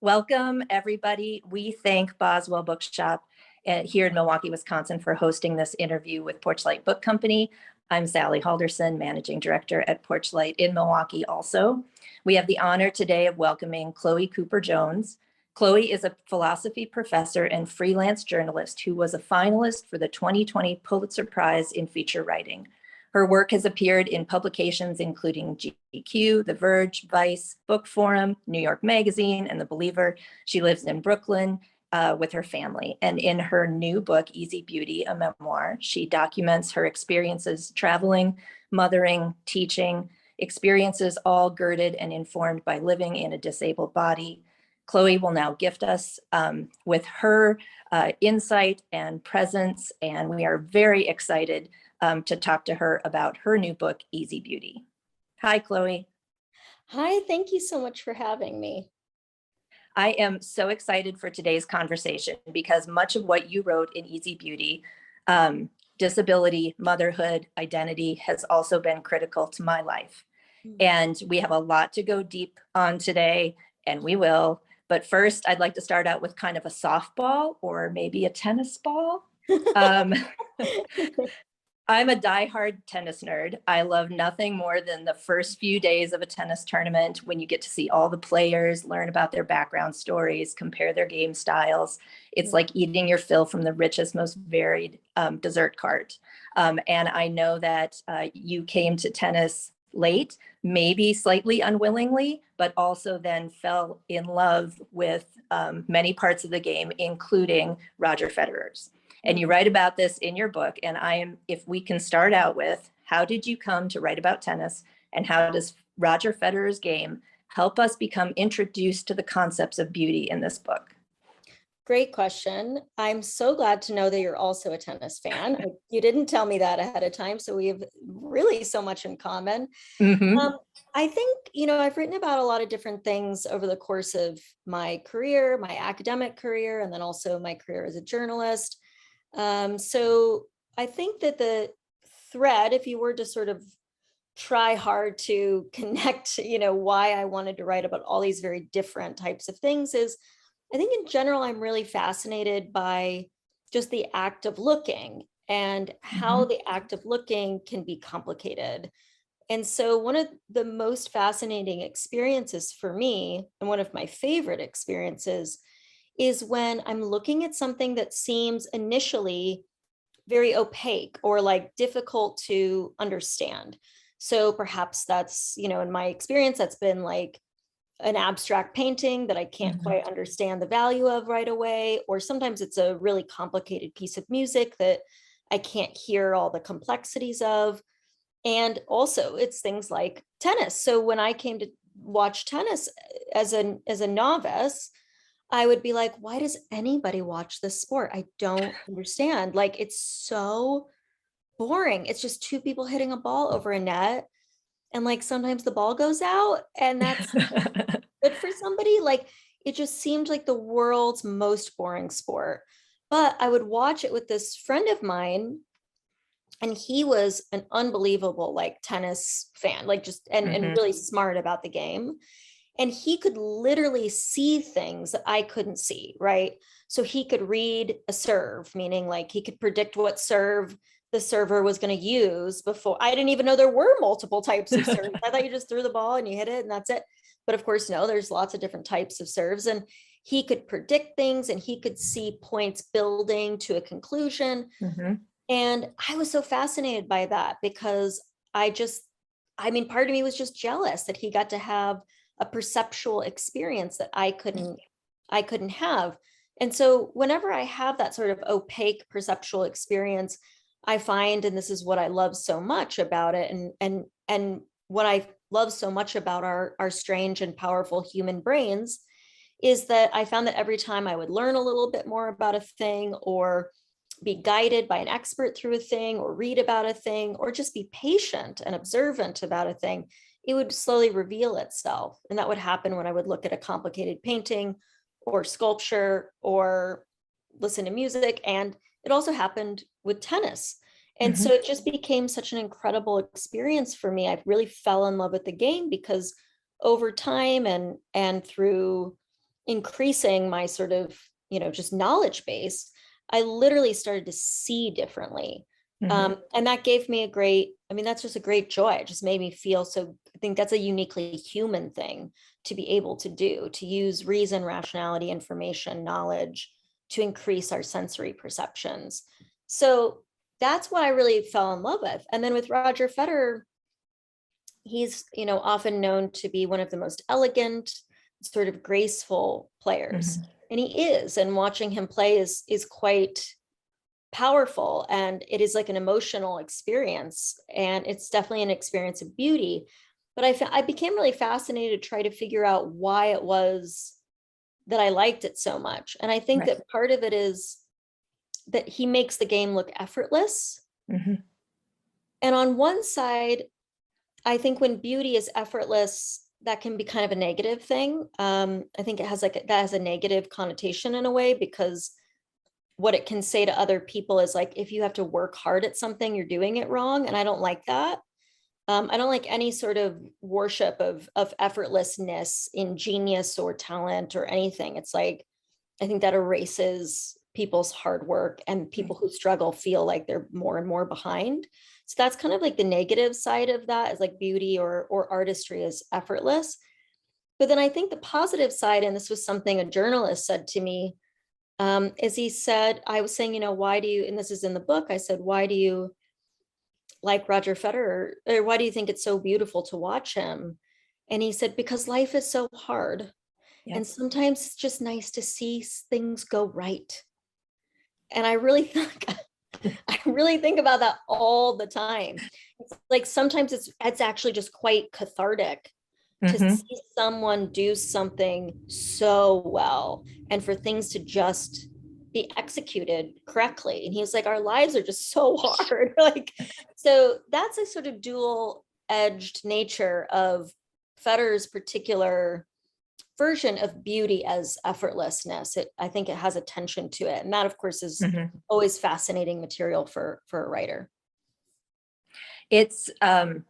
Welcome, everybody. We thank Boswell Bookshop here in Milwaukee, Wisconsin, for hosting this interview with Porchlight Book Company. I'm Sally Haldorson, Managing Director at Porchlight in Milwaukee also. We have the honor today of welcoming Chloé Cooper Jones. Chloé is a philosophy professor and freelance journalist who was a finalist for the 2020 Pulitzer Prize in feature writing. Her work has appeared in publications including GQ, The Verge, Vice, Book Forum, New York Magazine, and The Believer. She lives in Brooklyn with her family. And in her new book, Easy Beauty, a memoir, she documents her experiences traveling, mothering, teaching, experiences all girded and informed by living in a disabled body. Chloé will now gift us with her insight and presence, and we are very excited to talk to her about her new book, Easy Beauty. Hi, Chloé. Hi, thank you so much for having me. I am so excited for today's conversation because much of what you wrote in Easy Beauty, disability, motherhood, identity, has also been critical to my life. And we have a lot to go deep on today, and we will. But first, I'd like to start out with kind of a softball or maybe a tennis ball. I'm a diehard tennis nerd. I love nothing more than the first few days of a tennis tournament when you get to see all the players, learn about their background stories, compare their game styles. It's like eating your fill from the richest, most varied dessert cart. And I know that you came to tennis late, maybe slightly unwillingly, but also then fell in love with many parts of the game, including Roger Federer's. And you write about this in your book. And if we can start out with, how did you come to write about tennis? And how does Roger Federer's game help us become introduced to the concepts of beauty in this book? Great question. I'm so glad to know that you're also a tennis fan. You didn't tell me that ahead of time, so we have really so much in common. I think, I've written about a lot of different things over the course of my career, my academic career, and then also my career as a journalist. So I think that the thread, if you were to sort of try hard to connect, why I wanted to write about all these very different types of things is, I think in general, I'm really fascinated by just the act of looking and how the act of looking can be complicated. And so one of the most fascinating experiences for me, and one of my favorite experiences, is when I'm looking at something that seems initially very opaque or like difficult to understand. So perhaps that's, in my experience, that's been like an abstract painting that I can't quite understand the value of right away. Or sometimes it's a really complicated piece of music that I can't hear all the complexities of. And also it's things like tennis. So when I came to watch tennis as a novice, I would be like, why does anybody watch this sport? I don't understand. Like, it's so boring. It's just two people hitting a ball over a net. And like, sometimes the ball goes out and that's good for somebody. Like, it just seemed like the world's most boring sport. But I would watch it with this friend of mine, and he was an unbelievable like tennis fan, like just and really smart about the game. And he could literally see things that I couldn't see, right? So he could read a serve, meaning like he could predict what serve the server was going to use before. I didn't even know there were multiple types of serves. I thought you just threw the ball and you hit it and that's it. But of course, no, there's lots of different types of serves. And he could predict things and he could see points building to a conclusion. And I was so fascinated by that because part of me was just jealous that he got to have a perceptual experience that I couldn't have. And so whenever I have that sort of opaque perceptual experience, I find, and this is what I love so much about it, and what I love so much about our strange and powerful human brains, is that I found that every time I would learn a little bit more about a thing, or be guided by an expert through a thing, or read about a thing, or just be patient and observant about a thing, it would slowly reveal itself. And that would happen when I would look at a complicated painting or sculpture or listen to music. And it also happened with tennis. And so it just became such an incredible experience for me. I really fell in love with the game because over time and through increasing my sort of, just knowledge base, I literally started to see differently. And that gave me that's just a great joy. It just made me feel so, I think that's a uniquely human thing to be able to do, to use reason, rationality, information, knowledge to increase our sensory perceptions. So that's what I really fell in love with. And then with Roger Federer, he's, often known to be one of the most elegant, sort of graceful players. And he is, and watching him play is quite powerful, and it is like an emotional experience, and it's definitely an experience of beauty. But I became really fascinated to try to figure out why it was that I liked it so much. And I think that part of it is that he makes the game look effortless. And on one side, I think when beauty is effortless, that can be kind of a negative thing. I think that has a negative connotation in a way, because what it can say to other people is like, if you have to work hard at something, you're doing it wrong. And I don't like that. I don't like any sort of worship of effortlessness in genius or talent or anything. It's like, I think that erases people's hard work, and people who struggle feel like they're more and more behind. So that's kind of like the negative side of that, is like beauty or artistry is effortless. But then I think the positive side, and this was something a journalist said to me, is he said, I was saying, why do you, and this is in the book, I said, why do you like Roger Federer, or why do you think it's so beautiful to watch him? And he said, because life is so hard. And sometimes it's just nice to see things go right. And I really think about that all the time. It's like sometimes it's actually just quite cathartic to see someone do something so well, and for things to just be executed correctly. And he was like, our lives are just so hard. Like, so that's a sort of dual-edged nature of Federer's particular version of beauty as effortlessness. I think it has a tension to it. And that, of course, is always fascinating material for a writer. It's a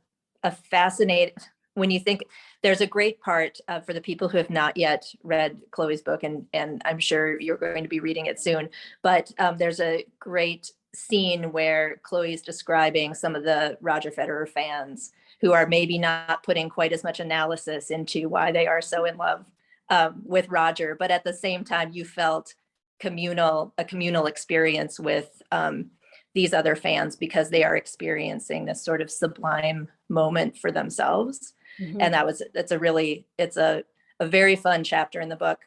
fascinating, when you think, there's a great part for the people who have not yet read Chloe's book, and I'm sure you're going to be reading it soon, but there's a great scene where Chloe's describing some of the Roger Federer fans who are maybe not putting quite as much analysis into why they are so in love with Roger, but at the same time, you felt a communal experience with these other fans, because they are experiencing this sort of sublime moment for themselves. And it's a very fun chapter in the book.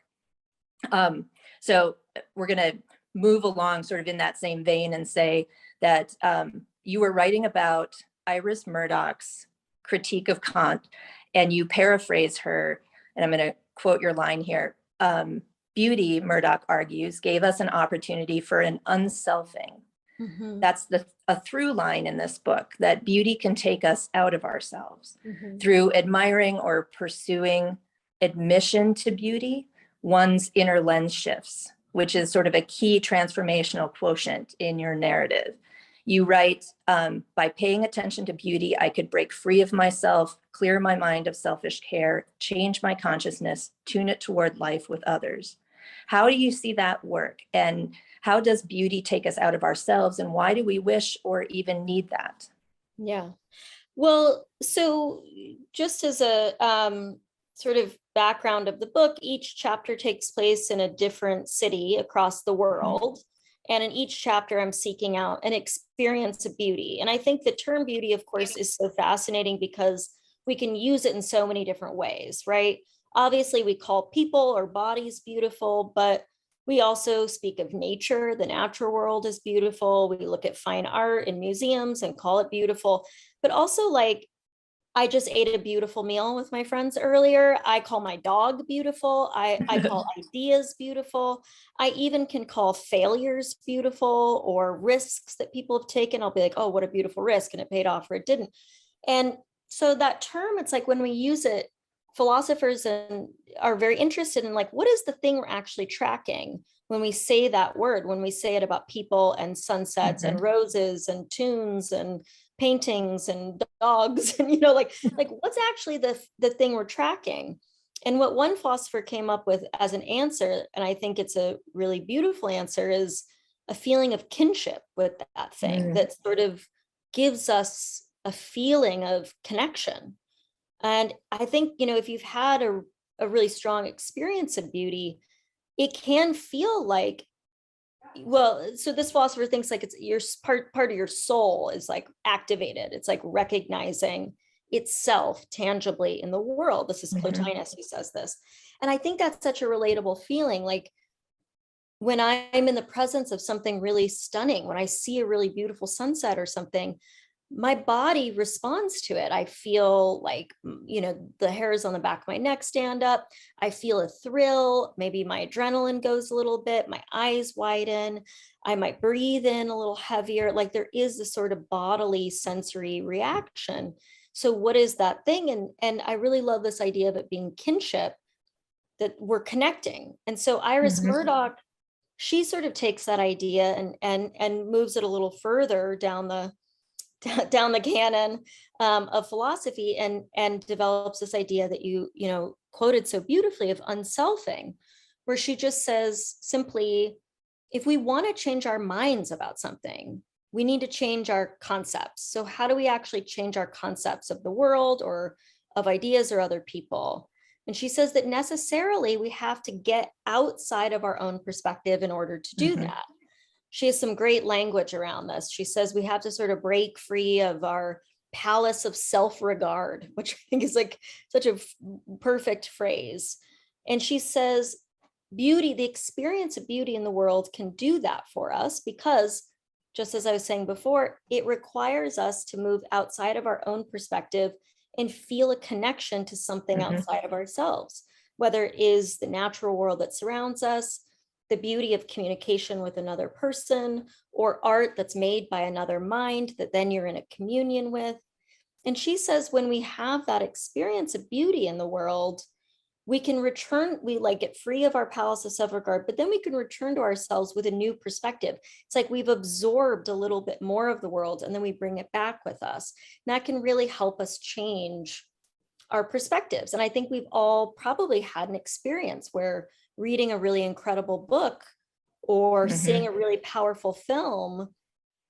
So we're going to move along sort of in that same vein and say that you were writing about Iris Murdoch's critique of Kant, and you paraphrase her, and I'm going to quote your line here. Beauty, Murdoch argues, gave us an opportunity for an unselfing. That's a through line in this book, that beauty can take us out of ourselves. Through admiring or pursuing admission to beauty, one's inner lens shifts, which is sort of a key transformational quotient in your narrative. You write, by paying attention to beauty, I could break free of myself, clear my mind of selfish care, change my consciousness, tune it toward life with others. How do you see that work? And how does beauty take us out of ourselves? And why do we wish or even need that? Yeah. Well, so just as a sort of background of the book, each chapter takes place in a different city across the world. And in each chapter, I'm seeking out an experience of beauty. And I think the term beauty, of course, is so fascinating because we can use it in so many different ways, right? Obviously, we call people or bodies beautiful, but we also speak of nature. The natural world is beautiful. We look at fine art in museums and call it beautiful. But also, like, I just ate a beautiful meal with my friends earlier. I call my dog beautiful. I call ideas beautiful. I even can call failures beautiful, or risks that people have taken. I'll be like, oh, what a beautiful risk, and it paid off or it didn't. And so that term, it's like when we use it, philosophers are very interested in, like, what is the thing we're actually tracking when we say that word, when we say it about people and sunsets and roses and tunes and paintings and dogs, and like what's actually the thing we're tracking? And what one philosopher came up with as an answer, and I think it's a really beautiful answer, is a feeling of kinship with that thing that sort of gives us a feeling of connection. And I think, if you've had a really strong experience of beauty, it can feel like, well, so this philosopher thinks like it's your part of your soul is like activated. It's like recognizing itself tangibly in the world. This is Plotinus who says this. And I think that's such a relatable feeling. Like when I'm in the presence of something really stunning, when I see a really beautiful sunset or something, my body responds to it. I feel like, the hairs on the back of my neck stand up. I feel a thrill. Maybe my adrenaline goes a little bit. My eyes widen. I might breathe in a little heavier. Like there is this sort of bodily sensory reaction. So what is that thing? And I really love this idea of it being kinship, that we're connecting. And so Iris Murdoch, she sort of takes that idea and moves it a little further down the canon of philosophy, and develops this idea that you quoted so beautifully of unselfing, where she just says simply, if we want to change our minds about something, we need to change our concepts. So how do we actually change our concepts of the world or of ideas or other people? And she says that necessarily we have to get outside of our own perspective in order to do that. She has some great language around this. She says we have to sort of break free of our palace of self-regard, which I think is like such a perfect phrase. And she says beauty, the experience of beauty in the world can do that for us because, just as I was saying before, it requires us to move outside of our own perspective and feel a connection to something outside of ourselves, whether it is the natural world that surrounds us, the beauty of communication with another person, or art that's made by another mind that then you're in a communion with. And she says when we have that experience of beauty in the world, we can return, we like get free of our palace of self-regard, but then we can return to ourselves with a new perspective. It's like we've absorbed a little bit more of the world and then we bring it back with us. And that can really help us change our perspectives. And I think we've all probably had an experience where reading a really incredible book or seeing a really powerful film,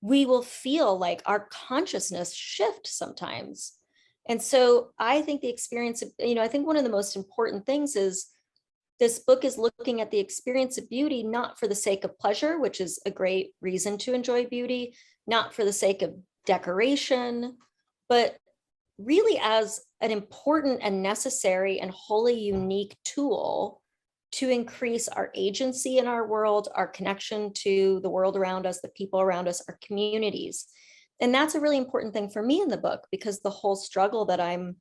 we will feel like our consciousness shift sometimes. And so I think the experience of, I think one of the most important things is this book is looking at the experience of beauty, not for the sake of pleasure, which is a great reason to enjoy beauty, not for the sake of decoration, but really as an important and necessary and wholly unique tool to increase our agency in our world, our connection to the world around us, the people around us, our communities. And that's a really important thing for me in the book, because the whole struggle that I'm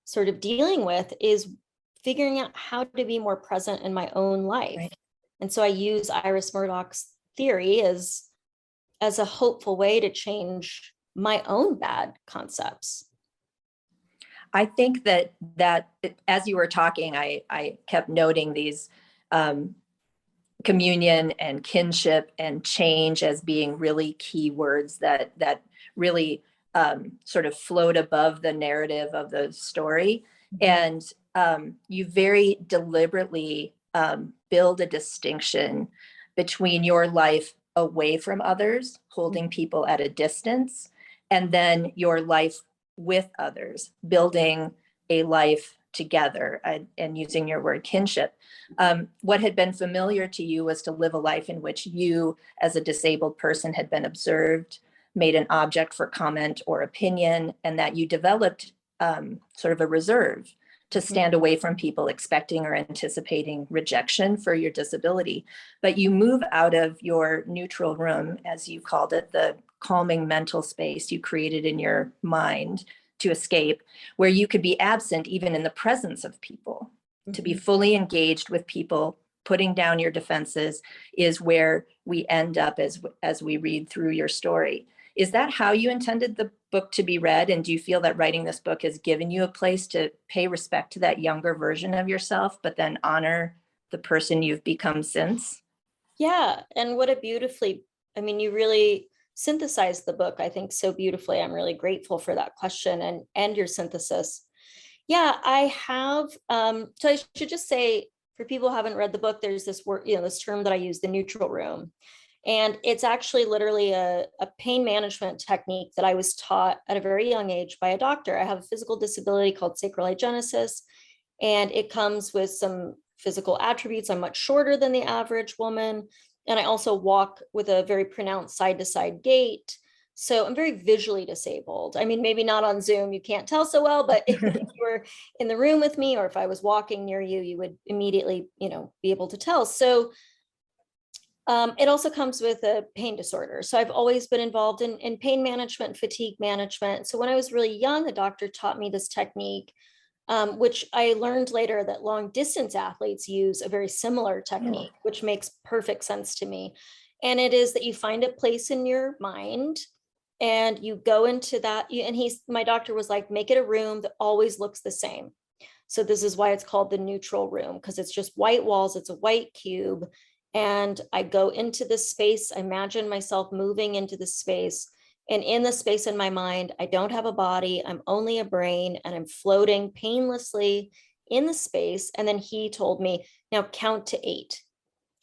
sort of dealing with is figuring out how to be more present in my own life. Right. And so I use Iris Murdoch's theory as a hopeful way to change my own bad concepts. I think that as you were talking, I kept noting these communion and kinship and change as being really key words that really sort of float above the narrative of the story. And you very deliberately build a distinction between your life away from others, holding people at a distance, and then your life with others, building a life together, and using your word kinship. What had been familiar to you was to live a life in which you, as a disabled person, had been observed, made an object for comment or opinion, and that you developed sort of a reserve to stand away from people expecting or anticipating rejection for your disability. But you move out of your neutral room, as you called it, the calming mental space you created in your mind to escape, where you could be absent even in the presence of people. To be fully engaged with people, putting down your defenses, is where we end up as we read through your story. Is that how you intended the book to be read? And do you feel that writing this book has given you a place to pay respect to that younger version of yourself, but then honor the person you've become since? Yeah, and what a beautifully, you really synthesized the book, I think, so beautifully. I'm really grateful for that question and your synthesis. Yeah, I have. So I should just say, for people who haven't read the book, there's this word, this term that I use, the neutral room. And it's actually literally a pain management technique that I was taught at a very young age by a doctor. I have a physical disability called sacral agenesis, and it comes with some physical attributes. I'm much shorter than the average woman. And I also walk with a very pronounced side to side gait. So I'm very visually disabled. I mean, maybe not on Zoom, you can't tell so well, but if you were in the room with me, or if I was walking near you, you would immediately, be able to tell. So it also comes with a pain disorder. So I've always been involved in pain management, fatigue management. So when I was really young, the doctor taught me this technique, which I learned later that long distance athletes use a very similar technique, which makes perfect sense to me. And it is that you find a place in your mind and you go into that. And my doctor was like, make it a room that always looks the same. So this is why it's called the neutral room, because it's just white walls, it's a white cube. And I go into this space, I imagine myself moving into the space. And in the space in my mind, I don't have a body, I'm only a brain, and I'm floating painlessly in the space. And then he told me, now count to 8.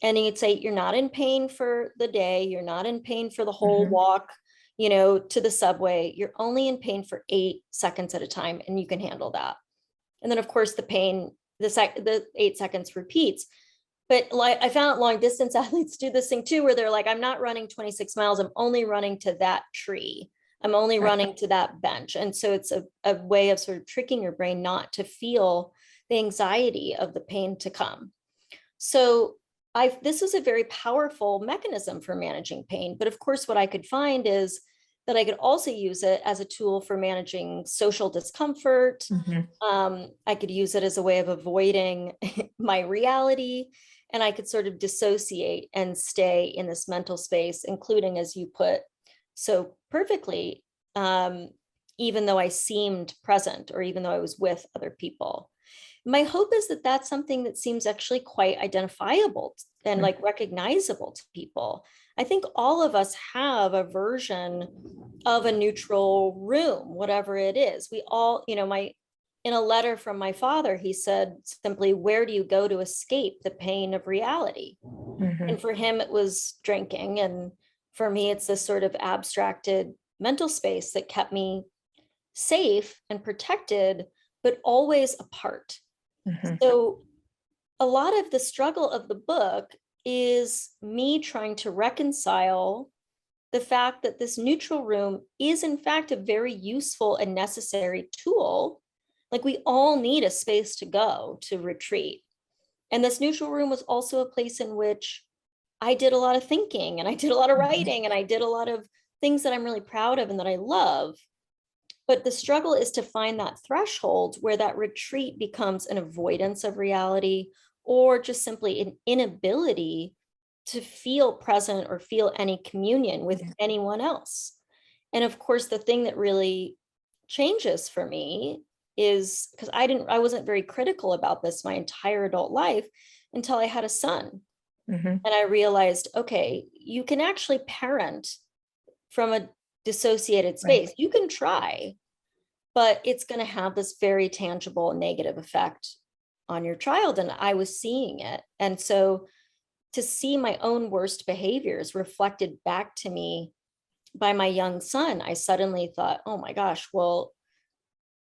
And he'd say, you're not in pain for the day, you're not in pain for the whole walk, to the subway. You're only in pain for 8 seconds at a time, and you can handle that. And then, of course, the pain, the 8 seconds repeats. But like I found long distance athletes do this thing too, where they're like, I'm not running 26 miles. I'm only running to that tree. I'm only running to that bench. And so it's a way of sort of tricking your brain not to feel the anxiety of the pain to come. So this was a very powerful mechanism for managing pain. But of course, what I could find is that I could also use it as a tool for managing social discomfort. I could use it as a way of avoiding my reality, and I could sort of dissociate and stay in this mental space, including, as you put so perfectly, even though I seemed present or even though I was with other people. My hope is that that's something that seems actually quite identifiable and like recognizable to people. I think all of us have a version of a neutral room, whatever it is. We all, in a letter from my father, he said simply, where do you go to escape the pain of reality? And for him, it was drinking. And for me, it's this sort of abstracted mental space that kept me safe and protected, but always apart. So a lot of the struggle of the book is me trying to reconcile the fact that this neutral room is in fact a very useful and necessary tool. Like we all need a space to go to retreat. And this neutral room was also a place in which I did a lot of thinking and I did a lot of writing and I did a lot of things that I'm really proud of and that I love. But the struggle is to find that threshold where that retreat becomes an avoidance of reality or just simply an inability to feel present or feel any communion with anyone else. And of course, the thing that really changes for me is because I wasn't very critical about this my entire adult life until I had a son. And I realized, okay, you can actually parent from a dissociated space. You can try, but it's going to have this very tangible negative effect on your child. And I was seeing it. And so to see my own worst behaviors reflected back to me by my young son, I suddenly thought, oh my gosh, well,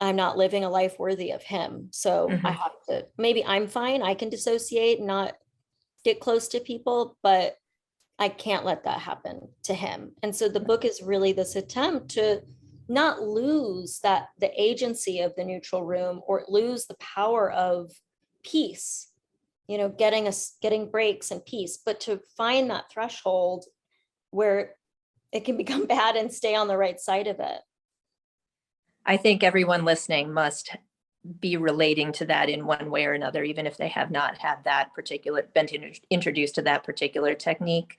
I'm not living a life worthy of him. So I have to, maybe I'm fine. I can dissociate and not get close to people, but I can't let that happen to him. And so the book is really this attempt to not lose the agency of the neutral room or lose the power of peace, getting breaks and peace, but to find that threshold where it can become bad and stay on the right side of it. I think everyone listening must be relating to that in one way or another, even if they have not had been introduced to that particular technique.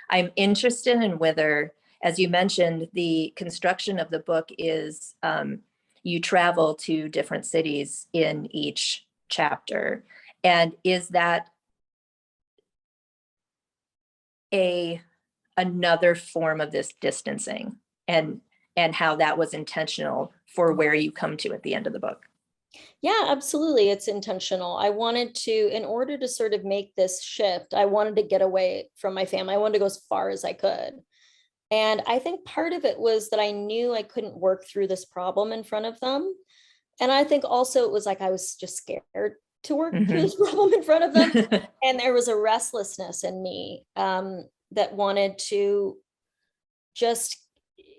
I'm interested in whether, as you mentioned, the construction of the book is you travel to different cities in each chapter. And is that another form of this distancing and how that was intentional for where you come to at the end of the book? Yeah, absolutely. It's intentional. I wanted to, in order to sort of make this shift, I wanted to get away from my family. I wanted to go as far as I could. And I think part of it was that I knew I couldn't work through this problem in front of them. And I think also it was like I was just scared to work through this problem in front of them. And there was a restlessness in me that wanted to just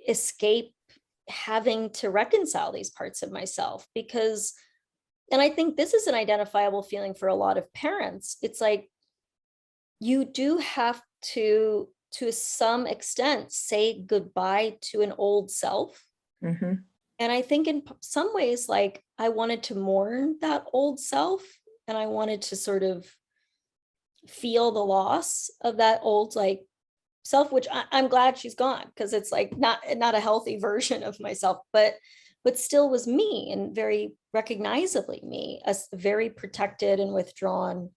escape having to reconcile these parts of myself. Because, and I think this is an identifiable feeling for a lot of parents. It's like you do have to some extent, say goodbye to an old self. Mm-hmm. And I think in some ways, like I wanted to mourn that old self, and I wanted to sort of feel the loss of that old like self, which I'm glad she's gone, because it's like not a healthy version of myself, but still was me and very recognizably me, as a very protected and withdrawn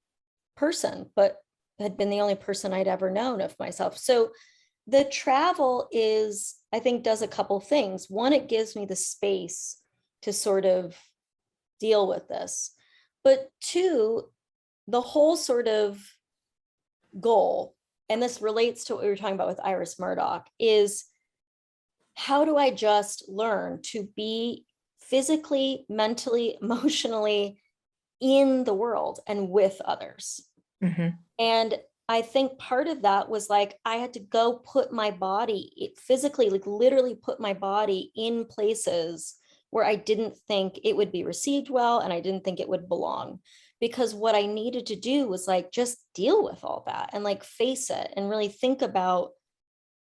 person, but had been the only person I'd ever known of myself. So the travel is, I think, does a couple things. One, it gives me the space to sort of deal with this. But two, the whole sort of goal, and this relates to what we were talking about with Iris Murdoch, is how do I just learn to be physically, mentally, emotionally in the world and with others? Mm-hmm. And I think part of that was like I had to go put my body physically, like literally put my body in places where I didn't think it would be received well, and I didn't think it would belong. Because what I needed to do was like just deal with all that and like face it and really think about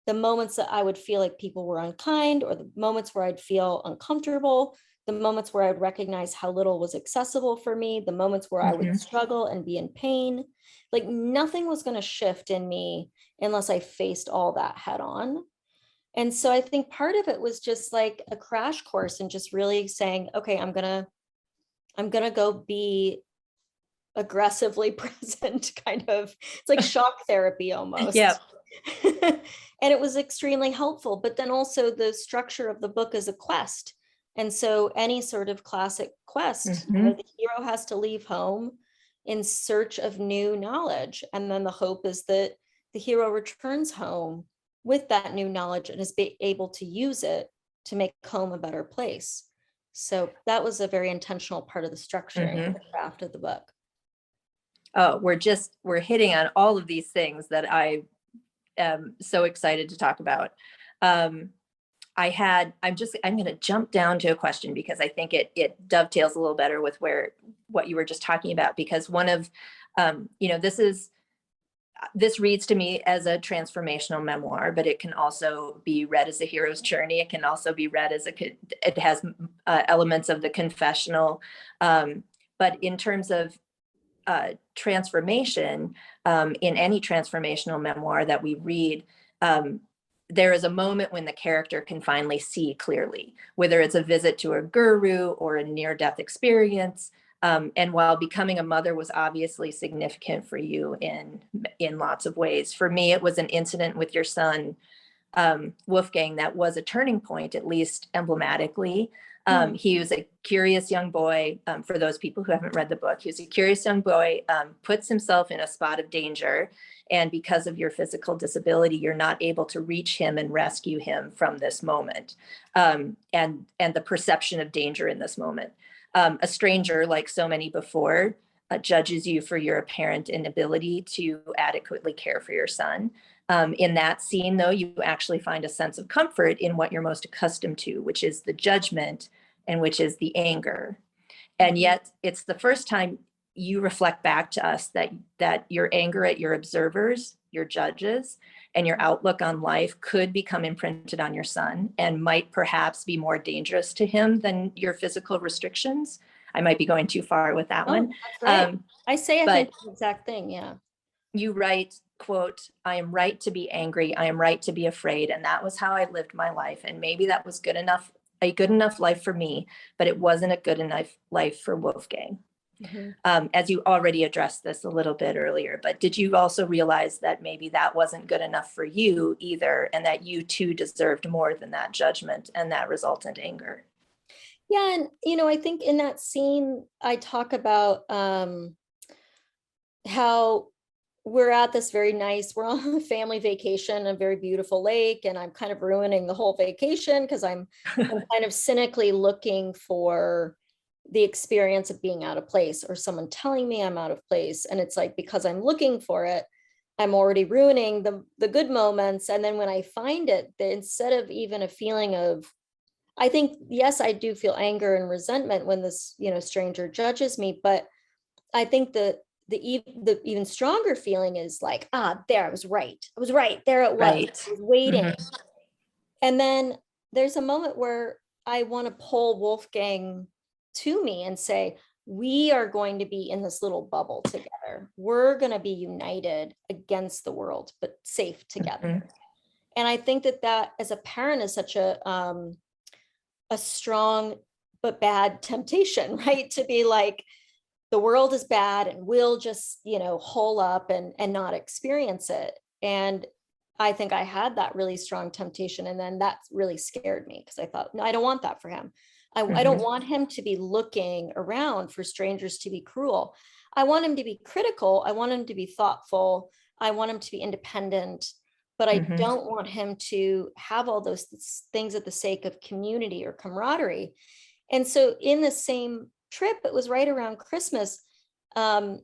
the moments that I would feel like people were unkind, or the moments where I'd feel uncomfortable, the moments where I'd recognize how little was accessible for me, the moments where I would struggle and be in pain. Like nothing was going to shift in me unless I faced all that head on. And so I think part of it was just like a crash course and just really saying, okay, I'm gonna go be aggressively present, kind of. It's like shock therapy almost. Yeah. And it was extremely helpful. But then also the structure of the book is a quest. And so any sort of classic quest, the hero has to leave home in search of new knowledge. And then the hope is that the hero returns home with that new knowledge and is able to use it to make home a better place. So that was a very intentional part of the structuring of the craft of the book. Oh, we're hitting on all of these things that I am so excited to talk about. I'm going to jump down to a question because I think it dovetails a little better with what you were just talking about, because one of, this reads to me as a transformational memoir, but it can also be read as a hero's journey. It can also be read as it has elements of the confessional. But in terms of transformation, in any transformational memoir that we read, there is a moment when the character can finally see clearly, whether it's a visit to a guru or a near-death experience. And while becoming a mother was obviously significant for you in lots of ways, for me, it was an incident with your son, Wolfgang, that was a turning point, at least emblematically. He was a curious young boy. For those people who haven't read the book, he was a curious young boy, puts himself in a spot of danger. And because of your physical disability, you're not able to reach him and rescue him from this moment. And the perception of danger in this moment. A stranger, like so many before, judges you for your apparent inability to adequately care for your son. In that scene, though, you actually find a sense of comfort in what you're most accustomed to, which is the judgment and which is the anger. And yet it's the first time you reflect back to us that your anger at your observers, your judges, and your outlook on life could become imprinted on your son and might perhaps be more dangerous to him than your physical restrictions. I might be going too far with that one. That's right. I think the exact thing. Yeah. You write, quote, "I am right to be angry. I am right to be afraid. And that was how I lived my life. And maybe that was a good enough life for me, but it wasn't a good enough life for Wolfgang." As you already addressed this a little bit earlier, but did you also realize that maybe that wasn't good enough for you either, and that you too deserved more than that judgment and that resultant anger? Yeah, and I think in that scene, I talk about how we're at this very nice, we're on a family vacation, a very beautiful lake, and I'm kind of ruining the whole vacation because I'm kind of cynically looking for the experience of being out of place or someone telling me I'm out of place. And it's like, because I'm looking for it, I'm already ruining the good moments. And then when I find it, instead of even a feeling of, I think, yes, I do feel anger and resentment when this, stranger judges me, but I think the even stronger feeling is like, there, I was right. I was right. There it was. Right. I was waiting. Mhm. And then there's a moment where I want to pull Wolfgang to me and say, we are going to be in this little bubble together. We're going to be united against the world, but safe together. Mhm. And I think that as a parent is such a strong but bad temptation, right? To be like, the world is bad and we'll just, hole up and not experience it. And I think I had that really strong temptation. And then that really scared me because I thought, no, I don't want that for him. I don't want him to be looking around for strangers to be cruel. I want him to be critical. I want him to be thoughtful. I want him to be independent, but I Mhm. don't want him to have all those things at the sake of community or camaraderie. And so in the same trip, it was right around Christmas. Um,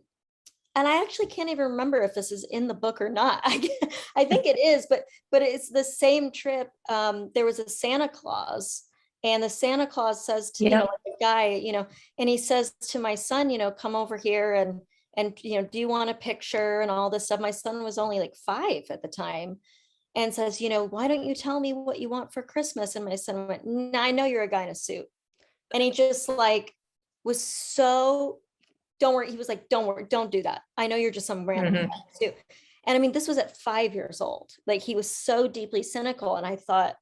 and I actually can't even remember if this is in the book or not. I think it is, but it's the same trip. There was a Santa Claus, and the Santa Claus says to, Yep. like a guy, and he says to my son, come over here and do you want a picture and all this stuff. My son was only like 5 at the time, and says, why don't you tell me what you want for Christmas? And my son went, nah, I know you're a guy in a suit. And he just like was so, don't worry. He was like, don't worry, don't do that. I know you're just some random guy too. And I mean, this was at 5 years old. Like, he was so deeply cynical. And I thought,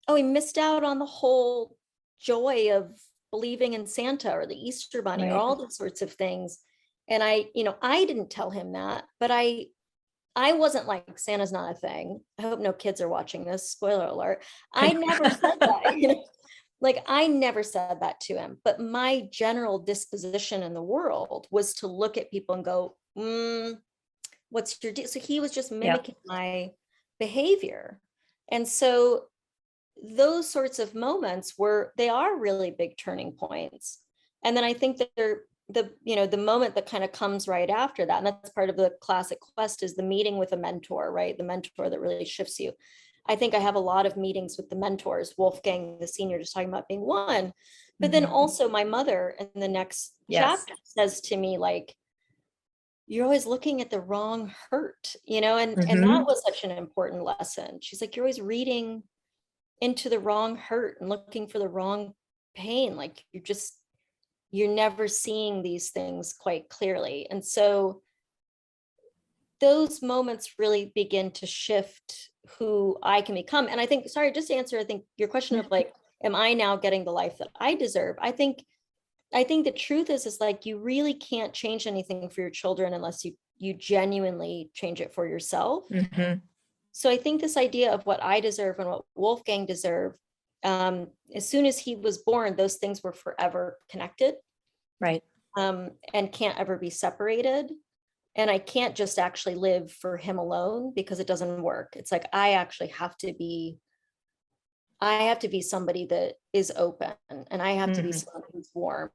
oh, he missed out on the whole joy of believing in Santa or the Easter Bunny or Right. all these sorts of things. And I didn't tell him that, but I wasn't like, Santa's not a thing. I hope no kids are watching this. Spoiler alert. I never said that. Like, I never said that to him, but my general disposition in the world was to look at people and go, what's your deal? So he was just Yep. mimicking my behavior. And so those sorts of moments they are really big turning points. And then I think that the moment that kind of comes right after that, and that's part of the classic quest, is the meeting with a mentor, right? The mentor that really shifts you. I think I have a lot of meetings with the mentors, Wolfgang, the senior, just talking about being one. But then also my mother in the next Yes. chapter says to me, like, you're always looking at the wrong hurt, and that was such an important lesson. She's like, you're always reading into the wrong hurt and looking for the wrong pain. Like, you're never seeing these things quite clearly. And so those moments really begin to shift who I can become. And I think, sorry, just to answer, I think your question of like, am I now getting the life that I deserve? I think the truth is like, you really can't change anything for your children unless you genuinely change it for yourself. So I think this idea of what I deserve and what Wolfgang deserved, as soon as he was born, those things were forever connected. Right. And can't ever be separated. And I can't just actually live for him alone, because it doesn't work. It's like, I actually have to be somebody that is open, and I have to be someone who's warm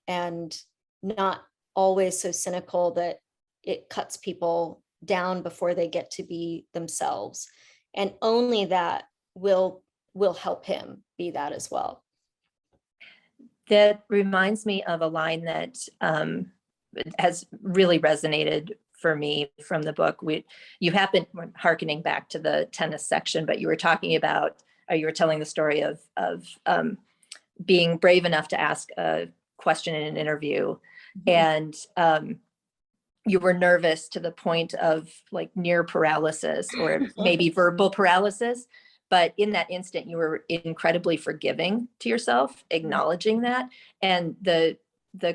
and not always so cynical that it cuts people down before they get to be themselves. And only that will help him be that as well. That reminds me of a line that has really resonated for me from the book. You happened, hearkening back to the tennis section, but you were talking about, you were telling the story of being brave enough to ask a question in an interview, and you were nervous to the point of like near paralysis or maybe verbal paralysis. But in that instant, you were incredibly forgiving to yourself, acknowledging that. And the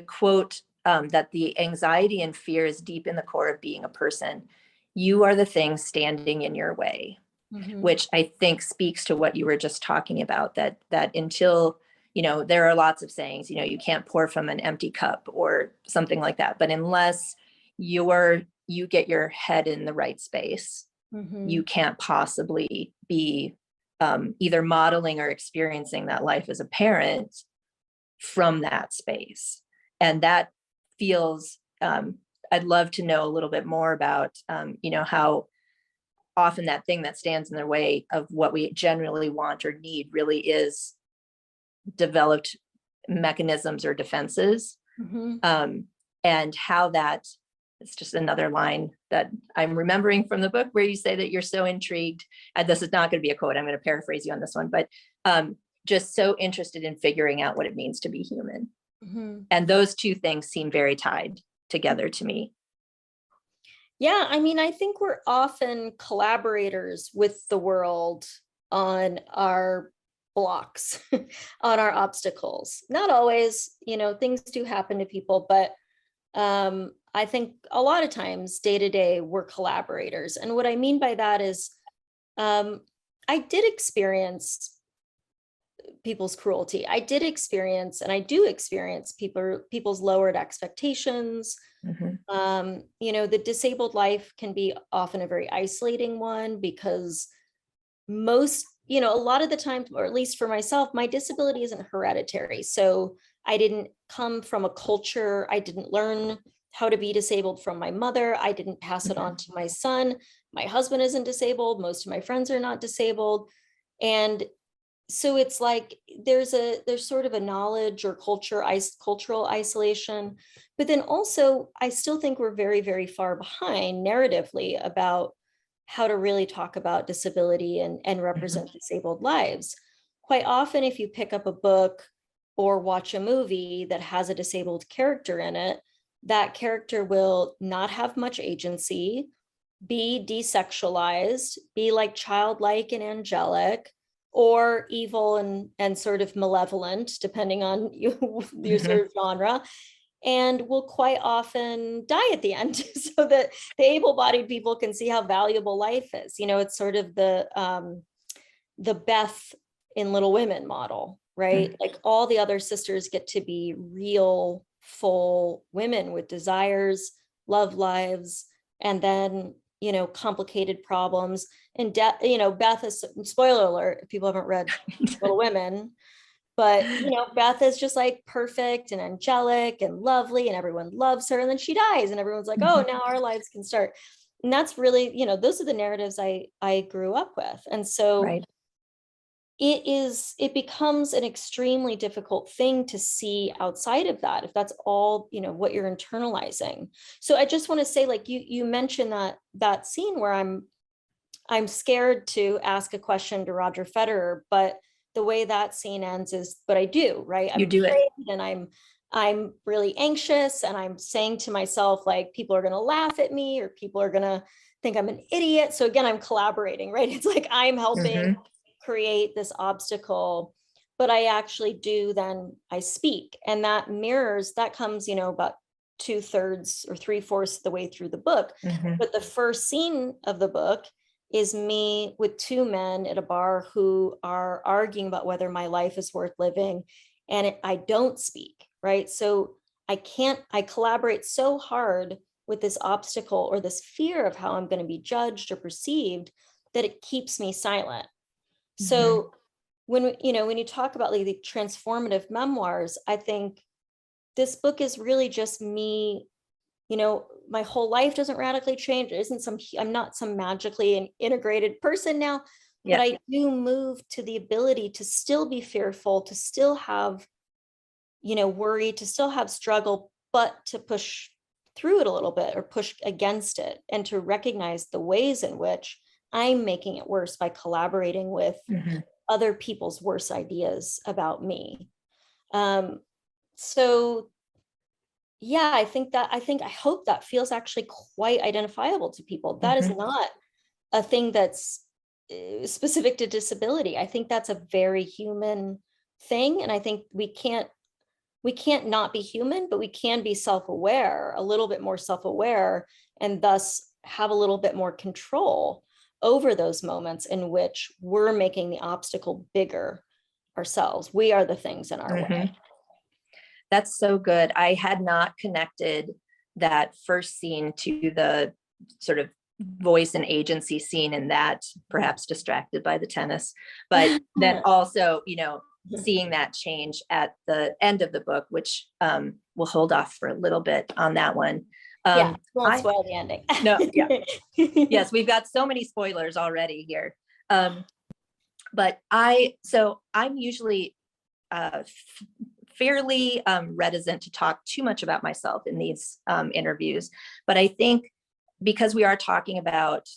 quote, that the anxiety and fear is deep in the core of being a person. You are the thing standing in your way, which I think speaks to what you were just talking about, that until there are lots of sayings, you can't pour from an empty cup or something like that. But unless you get your head in the right space, you can't possibly be either modeling or experiencing that life as a parent from that space. And that feels, I'd love to know a little bit more about, how often that thing that stands in the way of what we generally want or need really is developed mechanisms or defenses. And how that, it's just another line that I'm remembering from the book where you say that you're so intrigued, and this is not going to be a quote, I'm going to paraphrase you on this one, but just so interested in figuring out what it means to be human. And those two things seem very tied together to me. Yeah, I mean, I think we're often collaborators with the world on our blocks, on our obstacles. Not always, things do happen to people, but I think a lot of times day to day we're collaborators. And what I mean by that is I did experience people's cruelty. I did experience, and I do experience people's lowered expectations. The disabled life can be often a very isolating one because a lot of the time, or at least for myself, my disability isn't hereditary. So I didn't come from a culture, I didn't learn how to be disabled from my mother. I didn't pass it on to my son. My husband isn't disabled. Most of my friends are not disabled. And so it's like there's sort of a knowledge or cultural isolation, but then also I still think we're very, very far behind narratively about how to really talk about disability and represent disabled lives. Quite often, if you pick up a book or watch a movie that has a disabled character in it, that character will not have much agency, be desexualized, be like childlike and angelic, or evil and sort of malevolent, depending on your sort of genre, and will quite often die at the end so that the able-bodied people can see how valuable life is. It's sort of the Beth in Little Women model, right? Like all the other sisters get to be real, full women with desires, love lives, and then complicated problems. And Beth is, spoiler alert if people haven't read Little Women, but Beth is just like perfect and angelic and lovely and everyone loves her, and then she dies and everyone's like, oh, now our lives can start. And that's really, those are the narratives I grew up with. And so right. it becomes an extremely difficult thing to see outside of that, if that's all what you're internalizing. So I just want to say, like you mentioned that scene where I'm scared to ask a question to Roger Federer, but the way that scene ends is, but I do, right? You do it. And I'm really anxious, and I'm saying to myself, like, people are going to laugh at me, or people are going to think I'm an idiot. So again, I'm collaborating, right? It's like I'm helping create this obstacle, but I actually do, then I speak. And that comes, about 2/3 or 3/4 of the way through the book. But the first scene of the book is me with two men at a bar who are arguing about whether my life is worth living. And I don't speak, right? So I collaborate so hard with this obstacle or this fear of how I'm going to be judged or perceived that it keeps me silent. So when you talk about like the transformative memoirs, I think this book is really just me. My whole life doesn't radically change. I'm not some magically integrated person now, but I do move to the ability to still be fearful, to still have, worry, to still have struggle, but to push through it a little bit or push against it, and to recognize the ways in which I'm making it worse by collaborating with other people's worst ideas about me. So yeah, I hope that feels actually quite identifiable to people. That is not a thing that's specific to disability. I think that's a very human thing. And I think we can't not be human, but we can be self-aware, a little bit more self-aware, and thus have a little bit more control over those moments in which we're making the obstacle bigger ourselves. We are the things in our way. That's so good. I had not connected that first scene to the sort of voice and agency scene, and that perhaps distracted by the tennis, but then also, you know, seeing that change at the end of the book, which we'll hold off for a little bit on that one. Yeah, won't spoil the ending. No, yeah. Yes, we've got so many spoilers already here. But I'm usually fairly reticent to talk too much about myself in these interviews. But I think because we are talking about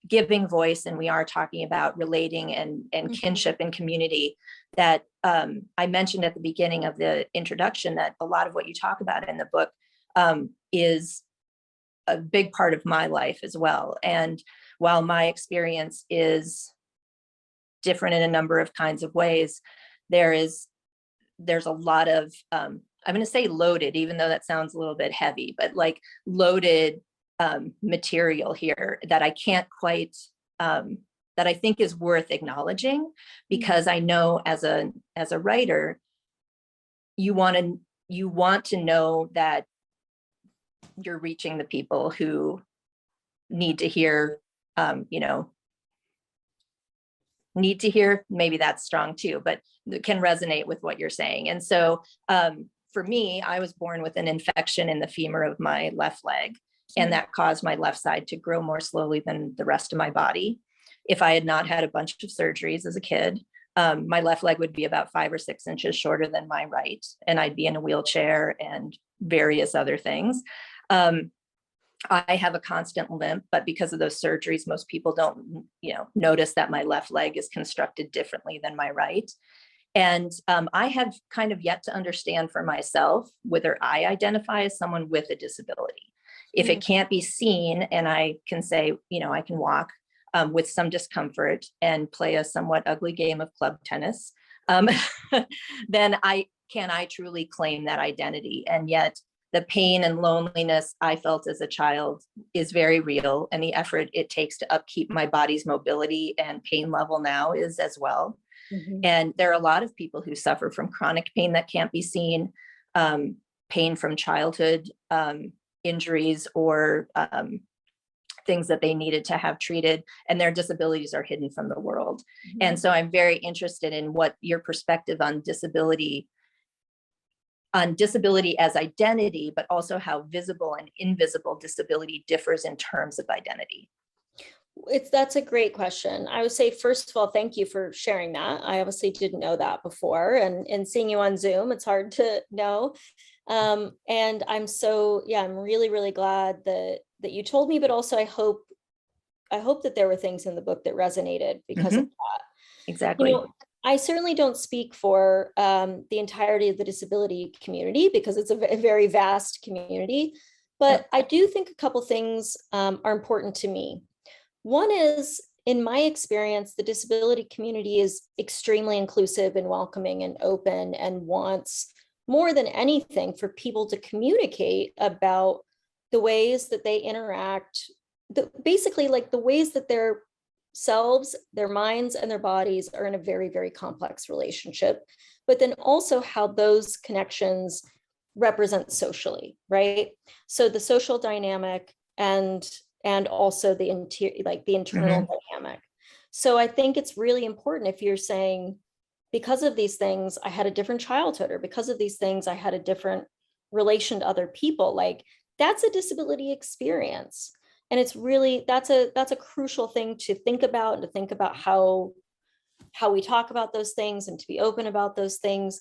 giving voice, and we are talking about relating and kinship and community, that I mentioned at the beginning of the introduction that a lot of what you talk about in the book is a big part of my life as well. And while my experience is different in a number of kinds of ways, there's a lot of I'm going to say loaded, even though that sounds a little bit heavy, but like loaded material here that I can't quite that I think is worth acknowledging, because I know as a writer, you want to know that you're reaching the people who need to hear, need to hear, maybe that's strong too, but can resonate with what you're saying. And so for me, I was born with an infection in the femur of my left leg, and that caused my left side to grow more slowly than the rest of my body. If I had not had a bunch of surgeries as a kid, my left leg would be about 5 or 6 inches shorter than my right, and I'd be in a wheelchair and various other things. I have a constant limp, but because of those surgeries, most people don't, notice that my left leg is constructed differently than my right. And I have kind of yet to understand for myself whether I identify as someone with a disability. If it can't be seen, and I can say, I can walk with some discomfort and play a somewhat ugly game of club tennis, then I truly claim that identity. And yet the pain and loneliness I felt as a child is very real, and the effort it takes to upkeep my body's mobility and pain level now is as well. And there are a lot of people who suffer from chronic pain that can't be seen, pain from childhood injuries or things that they needed to have treated, and their disabilities are hidden from the world. And so I'm very interested in what your perspective on disability as identity, but also how visible and invisible disability differs in terms of identity. That's a great question. I would say, first of all, thank you for sharing that. I obviously didn't know that before, and seeing you on Zoom, it's hard to know. And I'm really, really glad that you told me, but also I hope that there were things in the book that resonated because of that. Exactly. I certainly don't speak for the entirety of the disability community, because it's a very vast community, but I do think a couple things are important to me. One is, in my experience, the disability community is extremely inclusive and welcoming and open, and wants more than anything for people to communicate about the ways that they interact, basically like the ways that their selves, their minds, and their bodies are in a very, very complex relationship, but then also how those connections represent socially, right? So the social dynamic and also the internal dynamic. So I think it's really important, if you're saying, because of these things, I had a different childhood, or because of these things, I had a different relation to other people, like that's a disability experience. And it's really, that's a crucial thing to think about, and to think about how we talk about those things, and to be open about those things.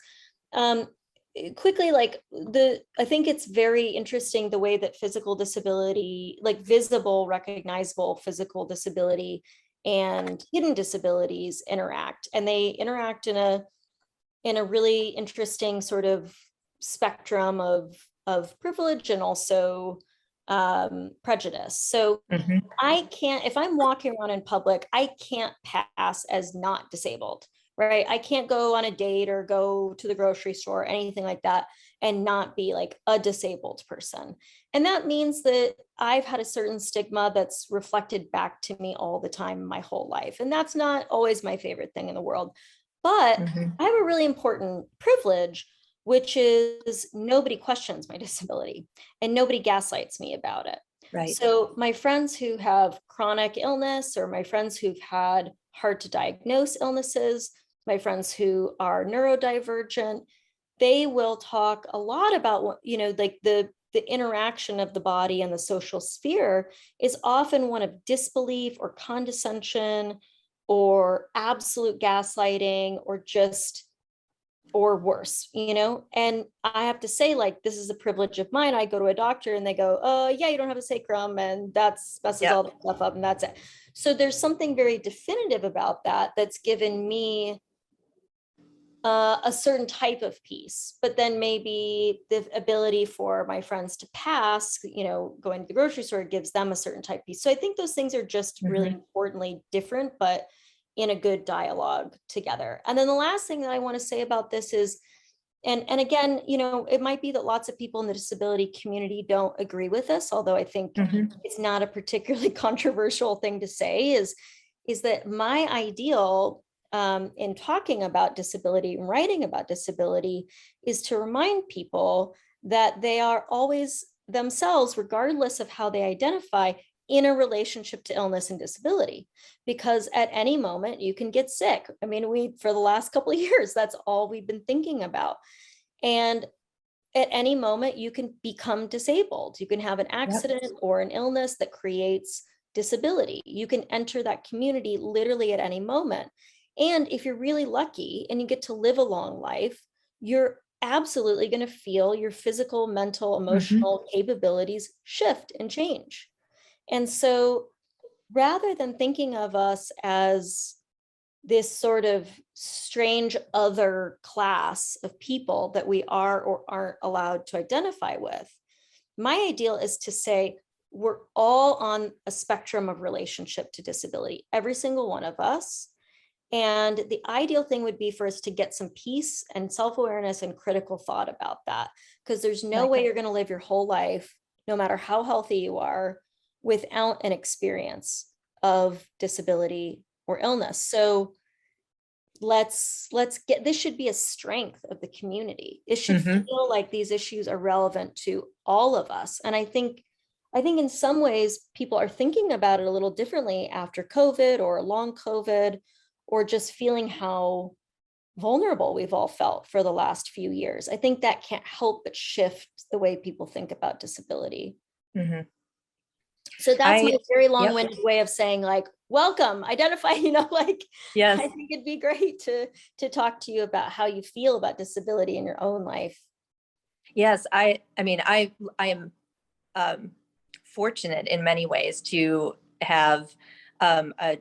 Quickly, I think it's very interesting the way that physical disability, like visible, recognizable physical disability and hidden disabilities interact, and they interact in a really interesting sort of spectrum of privilege and also prejudice. So I can't, if I'm walking around in public, I can't pass as not disabled, right? I can't go on a date or go to the grocery store or anything like that and not be like a disabled person. And that means that I've had a certain stigma that's reflected back to me all the time, my whole life. And that's not always my favorite thing in the world. But Mhm. I have a really important privilege, which is nobody questions my disability and nobody gaslights me about it. Right. So my friends who have chronic illness, or my friends who've had hard to diagnose illnesses, my friends who are neurodivergent, they will talk a lot about what, like the interaction of the body and the social sphere is often one of disbelief or condescension or absolute gaslighting or just or worse, and I have to say, like, this is a privilege of mine. I go to a doctor and they go, yeah, you don't have a sacrum, and that's messes all the stuff up, and that's it. So there's something very definitive about that that's given me a certain type of peace. But then maybe the ability for my friends to pass, going to the grocery store gives them a certain type of peace. So I think those things are just really importantly different, but in a good dialogue together. And then the last thing that I want to say about this is, and again, it might be that lots of people in the disability community don't agree with this, although I think it's not a particularly controversial thing to say, is that my ideal in talking about disability and writing about disability is to remind people that they are always themselves, regardless of how they identify, in a relationship to illness and disability, because at any moment you can get sick. I mean, for the last couple of years, that's all we've been thinking about. And at any moment you can become disabled. You can have an accident or an illness that creates disability. You can enter that community literally at any moment. And if you're really lucky and you get to live a long life, you're absolutely going to feel your physical, mental, emotional capabilities shift and change. And so rather than thinking of us as this sort of strange other class of people that we are or aren't allowed to identify with, my ideal is to say we're all on a spectrum of relationship to disability, every single one of us. And the ideal thing would be for us to get some peace and self-awareness and critical thought about that, because there's no way you're going to live your whole life, no matter how healthy you are, without an experience of disability or illness. So let's get, this should be a strength of the community. It should feel like these issues are relevant to all of us. And I think in some ways people are thinking about it a little differently after COVID or long COVID, or just feeling how vulnerable we've all felt for the last few years. I think that can't help but shift the way people think about disability. So that's my very long-winded way of saying, like, welcome, identify, like, Yes. I think it'd be great to talk to you about how you feel about disability in your own life. Yes, I mean, I am fortunate in many ways to have a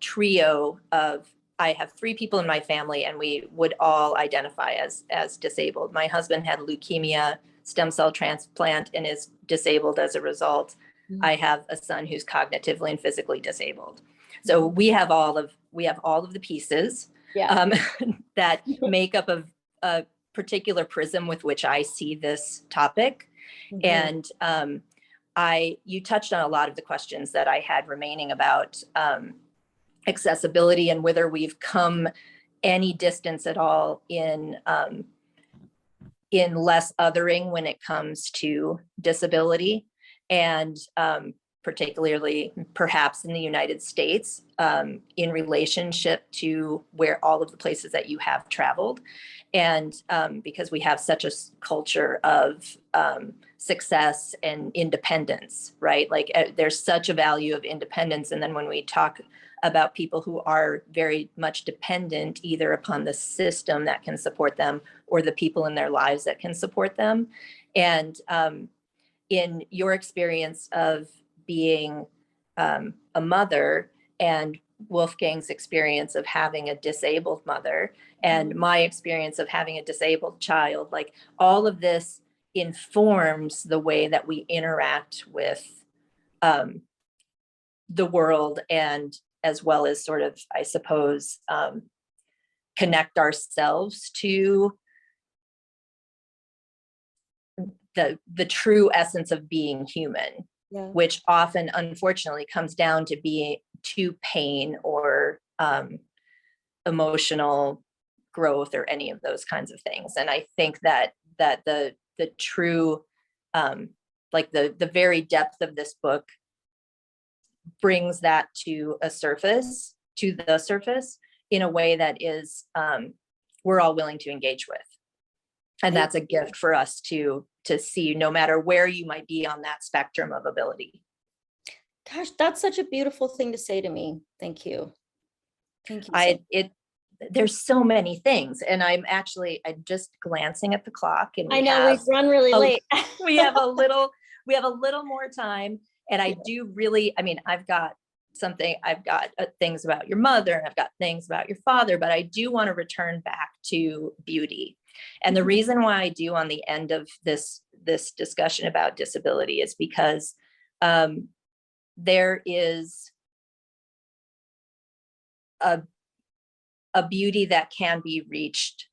trio of, I have 3 people in my family, and we would all identify as disabled. My husband had leukemia, stem cell transplant, and is disabled as a result. I have a son who's cognitively and physically disabled. So we have all of the pieces that make up a particular prism with which I see this topic. And you touched on a lot of the questions that I had remaining about accessibility and whether we've come any distance at all in less othering when it comes to disability, and particularly perhaps in the United States, in relationship to where all of the places that you have traveled. And because we have such a culture of success and independence, right? Like there's such a value of independence. And then when we talk about people who are very much dependent either upon the system that can support them or the people in their lives that can support them. And in your experience of being a mother, and Wolfgang's experience of having a disabled mother, and my experience of having a disabled child, like all of this informs the way that we interact with the world, and as well as sort of, I suppose, connect ourselves to the true essence of being human, which often, unfortunately, comes down to being to pain or emotional growth or any of those kinds of things. And I think that the true, like the very depth of this book brings that to the surface in a way that is, we're all willing to engage with. And that's a gift for us to see, no matter where you might be on that spectrum of ability. Gosh, that's such a beautiful thing to say to me. Thank you. Thank you. There's so many things, and I'm just glancing at the clock, and I know we've run really late. we have a little more time, and I do really, I mean, I've got things about your mother, and I've got things about your father, but I do want to return back to beauty. And the reason why I do on the end of this discussion about disability is because there is a beauty that can be reached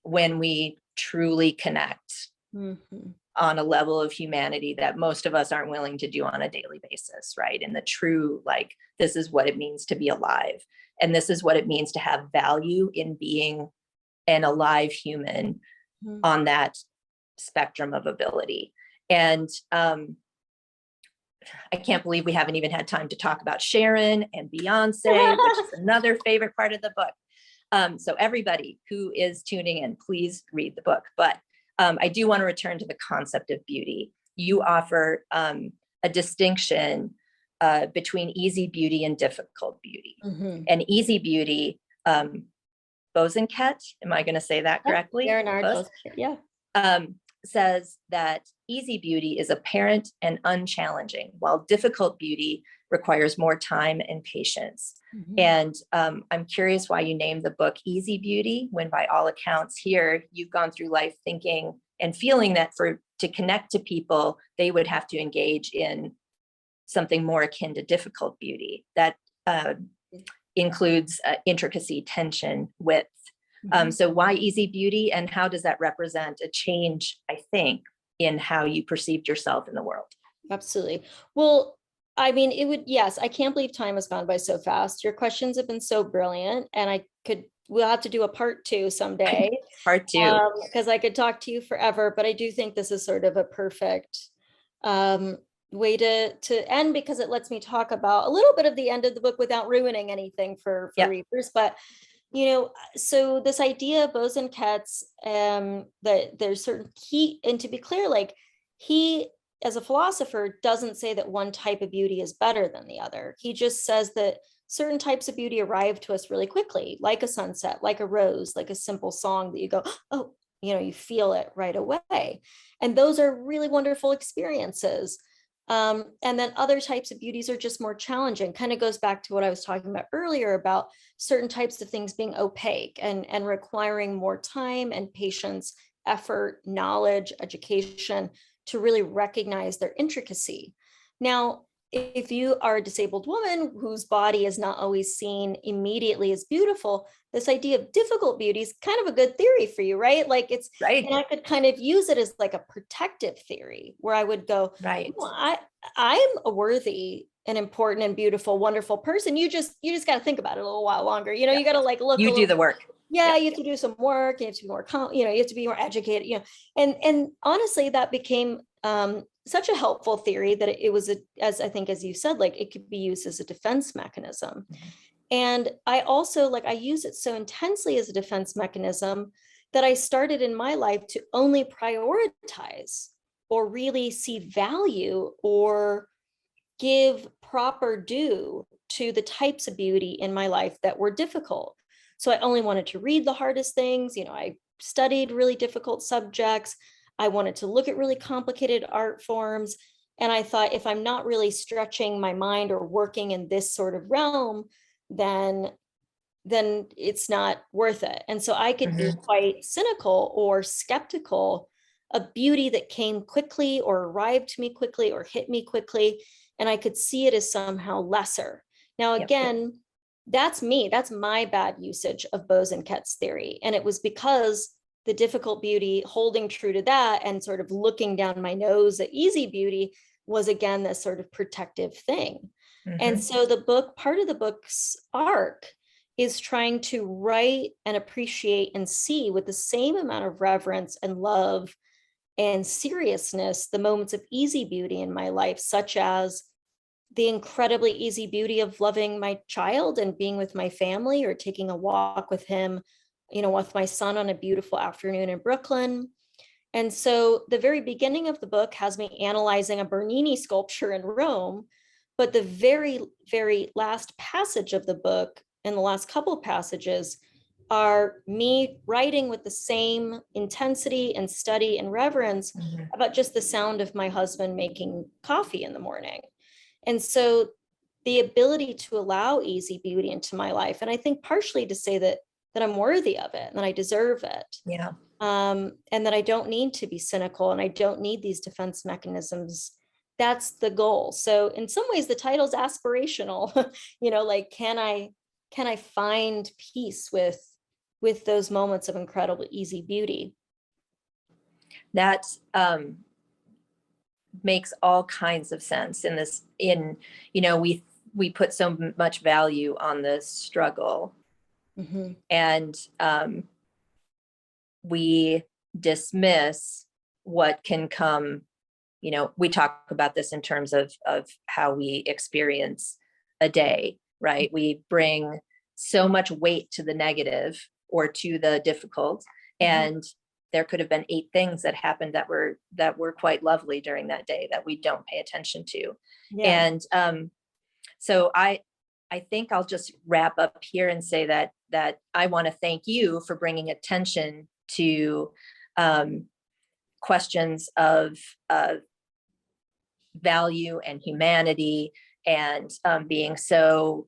when we truly connect on a level of humanity that most of us aren't willing to do on a daily basis, right? And the true, like, this is what it means to be alive. And this is what it means to have value in being an alive human on that spectrum of ability. And I can't believe we haven't even had time to talk about Sharon and Beyonce, which is another favorite part of the book. So everybody who is tuning in, please read the book. But I do want to return to the concept of beauty. You offer a distinction between easy beauty and difficult beauty. And easy beauty, Bosanquet, am I going to say that correctly? Yeah. Says that easy beauty is apparent and unchallenging, while difficult beauty requires more time and patience. And I'm curious why you named the book Easy Beauty, when by all accounts here, you've gone through life thinking and feeling that to connect to people, they would have to engage in something more akin to difficult beauty that includes intricacy, tension, width. So why easy beauty, and how does that represent a change, I think, in how you perceived yourself in the world? Absolutely. Well, I mean, yes, I can't believe time has gone by so fast. Your questions have been so brilliant, and we'll have to do a part 2 someday. Part 2. Because I could talk to you forever, but I do think this is sort of a perfect way to end, because it lets me talk about a little bit of the end of the book without ruining anything for readers. But so this idea of Bosanquet's, that there's certain and to be clear, like, he, as a philosopher, doesn't say that one type of beauty is better than the other. He just says that certain types of beauty arrive to us really quickly, like a sunset, like a rose, like a simple song that you go, oh, you feel it right away. And those are really wonderful experiences. And then other types of beauties are just more challenging. Kind of goes back to what I was talking about earlier about certain types of things being opaque and requiring more time and patience, effort, knowledge, education to really recognize their intricacy. Now, if you are a disabled woman whose body is not always seen immediately as beautiful, this idea of difficult beauty is kind of a good theory for you, right? Like, it's right. And I could kind of use it as like a protective theory, where I would go, right, well, I'm a worthy and important and beautiful, wonderful person. You just got to think about it a little while longer. You got to like look. You do the work. Yeah, you have to do some work. You have to be more, you have to be more educated. And honestly, that became such a helpful theory that it was, as you said, like, it could be used as a defense mechanism. And I also, I use it so intensely as a defense mechanism that I started in my life to only prioritize or really see value or give proper due to the types of beauty in my life that were difficult. So I only wanted to read the hardest things. I studied really difficult subjects. I wanted to look at really complicated art forms. And I thought, if I'm not really stretching my mind or working in this sort of realm, then it's not worth it. And so I could be quite cynical or skeptical of beauty that came quickly or arrived to me quickly or hit me quickly. And I could see it as somehow lesser. Now, again, that's me. That's my bad usage of Bosanquet's theory. And it was because the difficult beauty, holding true to that and sort of looking down my nose at easy beauty, was again this sort of protective thing. And so part of the book's arc is trying to write and appreciate and see with the same amount of reverence and love and seriousness the moments of easy beauty in my life, such as the incredibly easy beauty of loving my child and being with my family, or taking a walk with him, with my son on a beautiful afternoon in Brooklyn. And so the very beginning of the book has me analyzing a Bernini sculpture in Rome, but the very, very last passage of the book, and the last couple of passages, are me writing with the same intensity and study and reverence about just the sound of my husband making coffee in the morning. And so the ability to allow easy beauty into my life, and I think partially to say that I'm worthy of it and that I deserve it. Yeah. And that I don't need to be cynical and I don't need these defense mechanisms. That's the goal. So in some ways the title's aspirational, like, can I find peace with those moments of incredible easy beauty? That makes all kinds of sense in this, we put so much value on the struggle, and we dismiss what can come. We talk about this in terms of how we experience a day, right? We bring so much weight to the negative or to the difficult, and there could have been 8 things that happened that were quite lovely during that day that we don't pay attention to. Yeah. And so I think I'll just wrap up here and say that I want to thank you for bringing attention to questions of value and humanity, and being so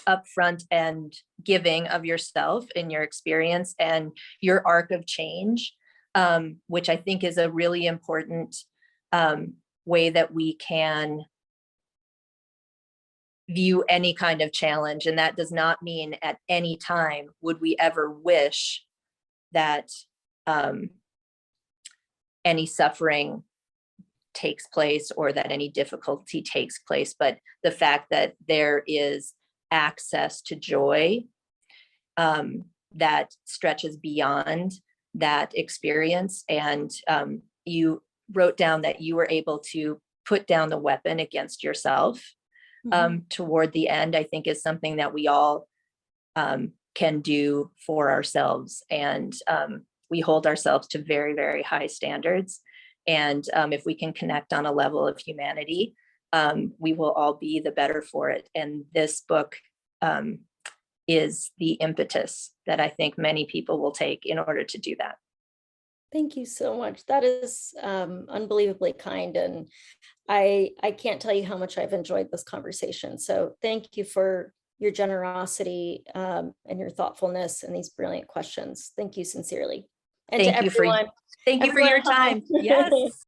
upfront and giving of yourself in your experience and your arc of change, which I think is a really important way that we can view any kind of challenge. And that does not mean at any time would we ever wish that any suffering takes place or that any difficulty takes place, but the fact that there is access to joy that stretches beyond that experience. And you wrote down that you were able to put down the weapon against yourself toward the end, I think is something that we all can do for ourselves. And we hold ourselves to very, very high standards. And if we can connect on a level of humanity, we will all be the better for it. And this book is the impetus that I think many people will take in order to do that. Thank you so much. That is unbelievably kind. And I can't tell you how much I've enjoyed this conversation. So thank you for your generosity and your thoughtfulness and these brilliant questions. Thank you sincerely. And thank to you everyone. Thank you for your time. Yes.